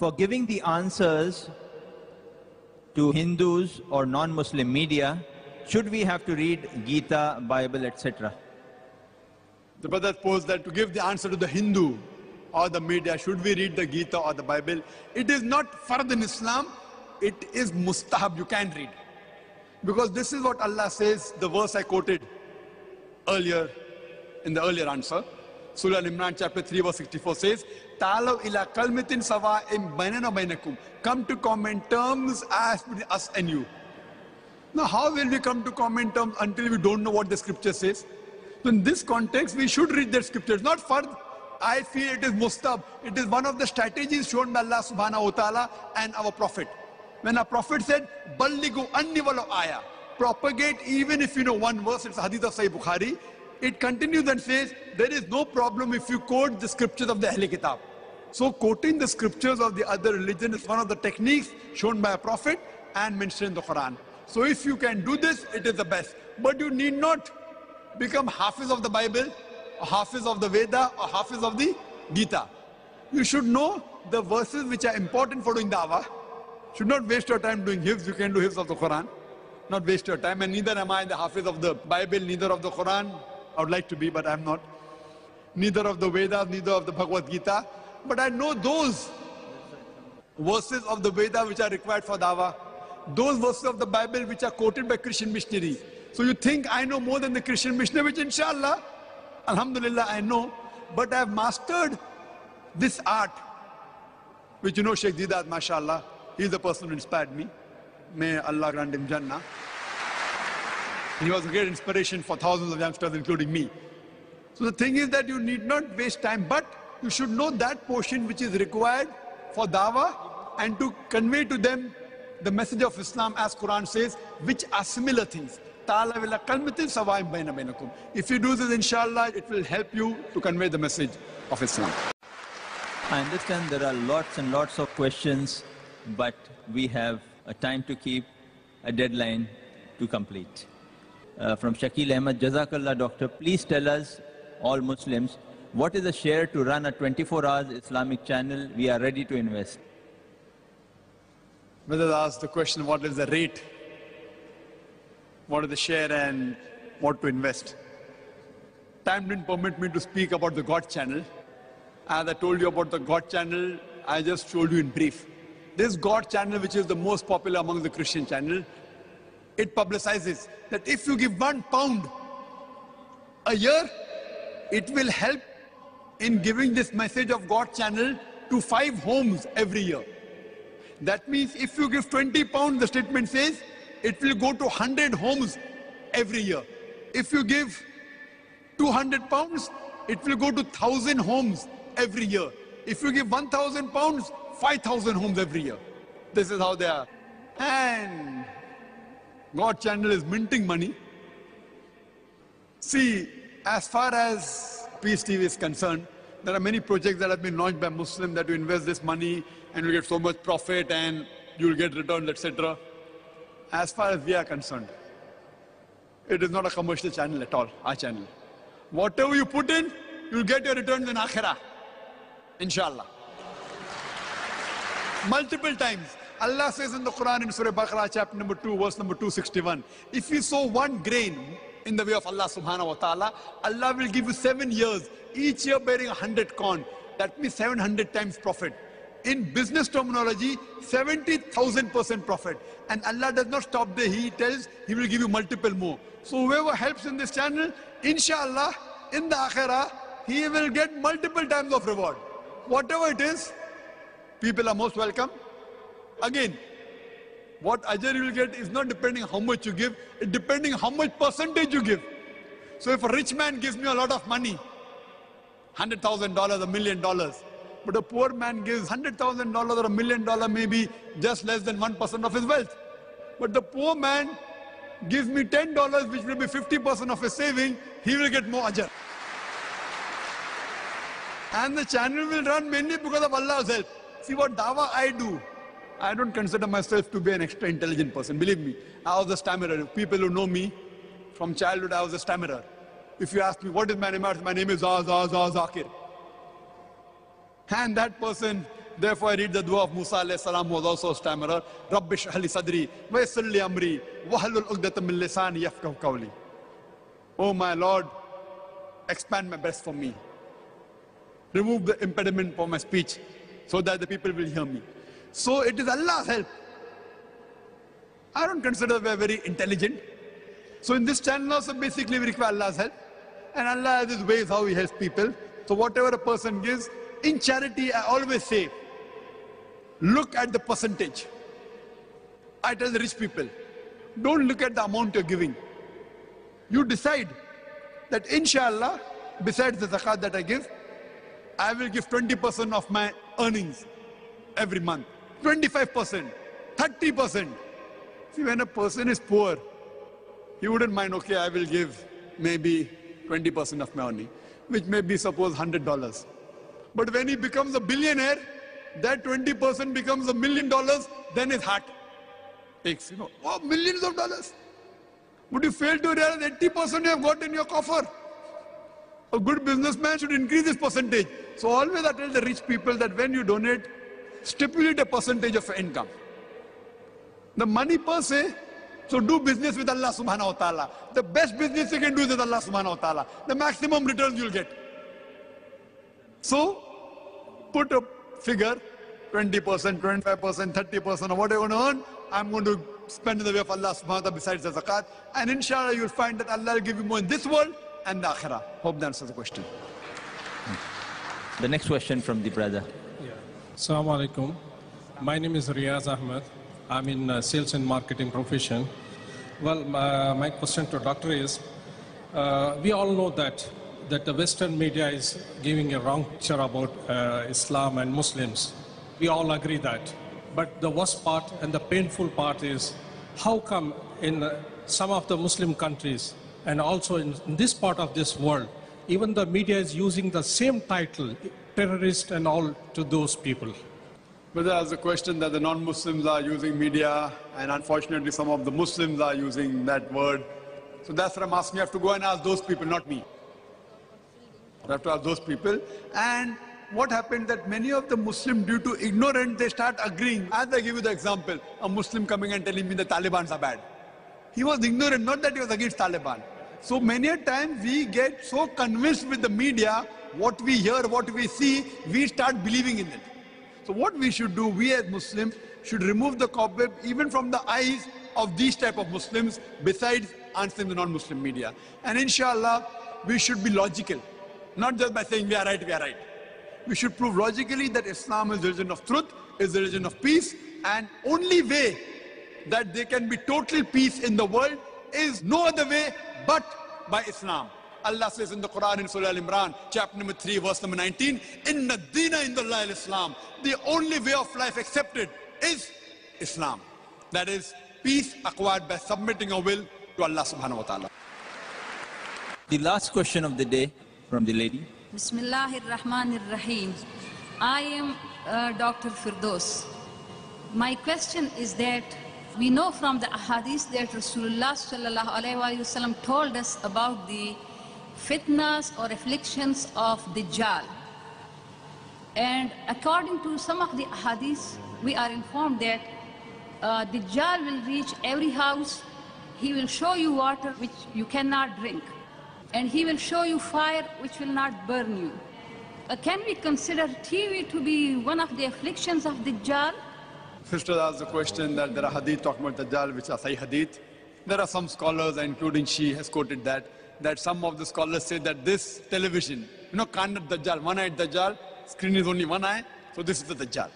for giving the answers to Hindus or non-Muslim media, should we have to read Gita, Bible, etc.? The brother posed that to give the answer to the Hindu or the media, should we read the Gita or the Bible? It is not fard in Islam, it is mustahab, you can read. Because this is what Allah says, the verse I quoted earlier, in the earlier answer. Surah Al-Imran chapter 3 verse 64 says, Ta'alaw ila kalmatin sawa'im bainana bainakum. Come to common terms as between us and you. Now how will we come to common terms until we don't know what the scripture says? So in this context, we should read the scriptures, not fard. I feel it is mustab. It is one of the strategies shown by Allah subhanahu wa ta'ala and our Prophet. When our Prophet said, Balligu anni walau ayah, propagate even if you know one verse, it's a hadith of Sahih Bukhari. It continues and says, there is no problem if you quote the scriptures of the Ahl Kitab. So quoting the scriptures of the other religion is one of the techniques shown by a Prophet and mentioned in the Quran. So if you can do this, it is the best. But you need not become Hafiz of the Bible, or Hafiz of the Veda, or Hafiz of the Gita. You should know the verses which are important for doing da'wah. Should not waste your time doing hifz. You can do hifz of the Quran. Not waste your time. And neither am I the Hafiz of the Bible, neither of the Quran. I would like to be, but I'm not. Neither of the Vedas, neither of the Bhagavad Gita. But I know those verses of the Veda which are required for da'wah. Those verses of the Bible which are quoted by Christian missionaries. So you think I know more than the Christian missionary, which inshallah, alhamdulillah, I know. But I have mastered this art, which you know Sheikh Deedat, mashallah. He is the person who inspired me. May Allah grant him Jannah. He was a great inspiration for thousands of youngsters, including me. So the thing is that you need not waste time, but you should know that portion which is required for da'wah and to convey to them the message of Islam, as Quran says, which are similar things. If you do this, inshallah, it will help you to convey the message of Islam. I understand there are lots and lots of questions, but we have a time to keep, a deadline to complete. From Shakil Ahmed, Jazakallah Doctor, please tell us, all Muslims, what is the share to run a 24 hours Islamic channel? We are ready to invest. Brother asked the question, what is the rate? What is the share and what to invest? Time didn't permit me to speak about the God channel. As I told you about the God channel, I just told you in brief. This God channel, which is the most popular among the Christian channel, it publicizes that if you give £1 a year, it will help in giving this message of God channel to 5 homes every year. That means if you give £20, the statement says, it will go to 100 homes every year. If you give £200, it will go to 1,000 homes every year. If you give £1,000, 5,000 homes every year. This is how they are. And God channel is minting money. See, as far as Peace TV is concerned, there are many projects that have been launched by Muslims that you invest this money and you get so much profit and you will get returns, etc. As far as we are concerned, it is not a commercial channel at all, our channel. Whatever you put in, you will get your returns in Akhirah. Inshallah. Multiple times. Allah says in the Quran in Surah Baqarah chapter number 2, verse number 261, if you sow 1 grain in the way of Allah subhanahu wa ta'ala, Allah will give you 7 years, each year bearing 100 corn. That means 700 times profit. In business terminology, 70,000% profit. And Allah does not stop there. He tells He will give you multiple more. So whoever helps in this channel, inshallah, in the Akhirah, he will get multiple times of reward. Whatever it is, people are most welcome. Again, what ajr you will get is not depending how much you give, it's depending how much percentage you give. So if a rich man gives me a lot of money, $100,000, $1 million, but a poor man gives $100,000 or $1 million, maybe just less than 1% of his wealth. But the poor man gives me $10, which will be 50% of his saving, he will get more ajr. And the channel will run mainly because of Allah's help. See what dawah I do. I don't consider myself to be an extra intelligent person. Believe me, I was a stammerer. People who know me from childhood, I was a stammerer. If you ask me, what is my name is Zakir. And that person Therefore, I read the dua of Musa alayhi salam, who was also a stammerer. Rabbi shrah li sadri, wa yassir li amri, wahlul uqdatam min lisani yafqahu qawli. Oh my Lord, expand my breast for me. Remove the impediment for my speech so that the people will hear me. So it is Allah's help. I don't consider we are very intelligent. So in this channel also basically we require Allah's help. And Allah has His ways how He helps people. So whatever a person gives, in charity I always say, look at the percentage. I tell the rich people, don't look at the amount you're giving. You decide that inshallah, besides the zakat that I give, I will give 20% of my earnings every month. 25%, 30%. See, when a person is poor, he wouldn't mind, okay, I will give maybe 20% of my earning, which may be suppose $100. But when he becomes a billionaire, that 20% becomes $1 million, then his heart takes, oh, millions of dollars. Would you fail to realize 80% you have got in your coffer? A good businessman should increase this percentage. So always I tell the rich people that when you donate, stipulate a percentage of your income. The money per se, so do business with Allah subhanahu wa ta'ala. The best business you can do is with Allah subhanahu wa ta'ala. The maximum returns you'll get. So, put a figure, 20%, 25%, 30% or whatever you want to earn, I'm going to spend in the way of Allah subhanahu wa ta'ala besides the zakat. And inshallah you'll find that Allah will give you more in this world and the akhirah. Hope that answers the question. The next question from the brother. Assalamu alaikum. My name is Riaz Ahmed. I'm in sales and marketing profession. Well, my question to doctor is, we all know that the Western media is giving a wrong picture about Islam and Muslims. We all agree that. But the worst part and the painful part is, how come in some of the Muslim countries and also in this part of this world, even the media is using the same title, terrorist and all, to those people? But there's a question that the non-Muslims are using media, and unfortunately some of the Muslims are using that word. So that's what I'm asking. You have to go and ask those people, not me. You have to ask those people. And what happened that many of the Muslims, due to ignorance, they start agreeing. As I give you the example, a Muslim coming and telling me the Taliban are bad. He was ignorant, not that he was against Taliban. So many a time we get so convinced with the media, what we hear, what we see, we start believing in it. So what we should do, we as Muslims should remove the cobweb even from the eyes of these type of Muslims, besides answering the non-Muslim media. And inshallah, we should be logical, not just by saying we are right, we are right. We should prove logically that Islam is the religion of truth, is the religion of peace, and only way that there can be total peace in the world is no other way but by Islam. Allah says in the Quran in Surah Al-Imran, chapter number 3, verse number 19, Inna Dina Indallahi al-Islam. The only way of life accepted is Islam. That is peace acquired by submitting our will to Allah subhanahu wa ta'ala. The last question of the day from the lady. Bismillahirrahmanirrahim. I am Dr. Firdaus. My question is that we know from the ahadith that Rasulullah sallallahu alaihi wasallam told us about the fitnas or afflictions of Dajjal. And according to some of the ahadith, we are informed that Dajjal will reach every house. He will show you water which you cannot drink. And he will show you fire which will not burn you. Can we consider TV to be one of the afflictions of Dajjal? Sister asked the question that there are hadith talking about Dajjal, which are Sahih hadith. There are some scholars, including she has quoted that some of the scholars say that this television, Kanat Dajjal, one-eyed Dajjal, screen is only one eye, so this is the Dajjal.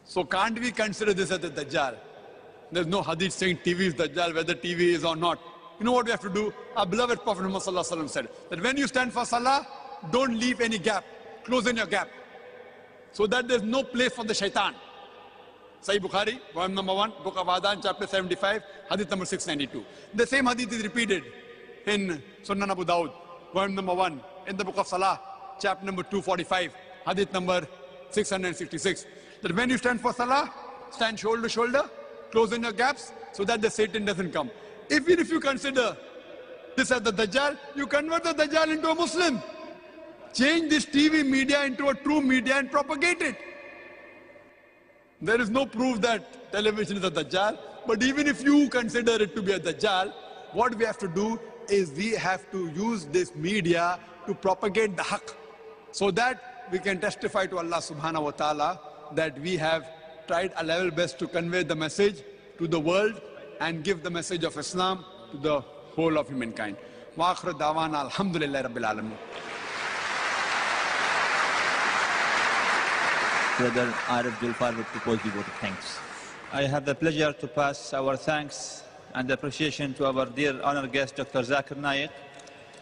So can't we consider this as the Dajjal? There's no hadith saying TV is Dajjal, whether TV is or not. You know what we have to do? Our beloved Prophet Muhammad said that when you stand for Salah, don't leave any gap. Close in your gap. So that there's no place for the shaitan. Sahih Bukhari, volume number 1, Book of Adhan, chapter 75, hadith number 692. The same hadith is repeated in Sunan Abu Dawud, volume number 1, in the Book of Salah, chapter number 245, hadith number 666. That when you stand for Salah, stand shoulder to shoulder, close in your gaps, so that the Satan doesn't come. Even if you consider this as the Dajjal, you convert the Dajjal into a Muslim. Change this TV media into a true media and propagate it. There is no proof that television is a Dajjal. But even if you consider it to be a Dajjal, what we have to do is we have to use this media to propagate the haqq, so that we can testify to Allah subhanahu wa ta'ala that we have tried our level best to convey the message to the world and give the message of Islam to the whole of humankind. Wa akhir da'wana alhamdulillahi rabbil alameen. Brother Arif Julfar would propose the vote of thanks. I have the pleasure to pass our thanks and appreciation to our dear honored guest, Dr. Zakir Naik.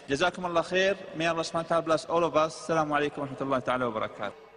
Jazakum Allah khair. May Allah subhanahu wa ta'ala bless all of us. Assalamu alaikum wa rahmatullahi ta'ala wa barakatuh.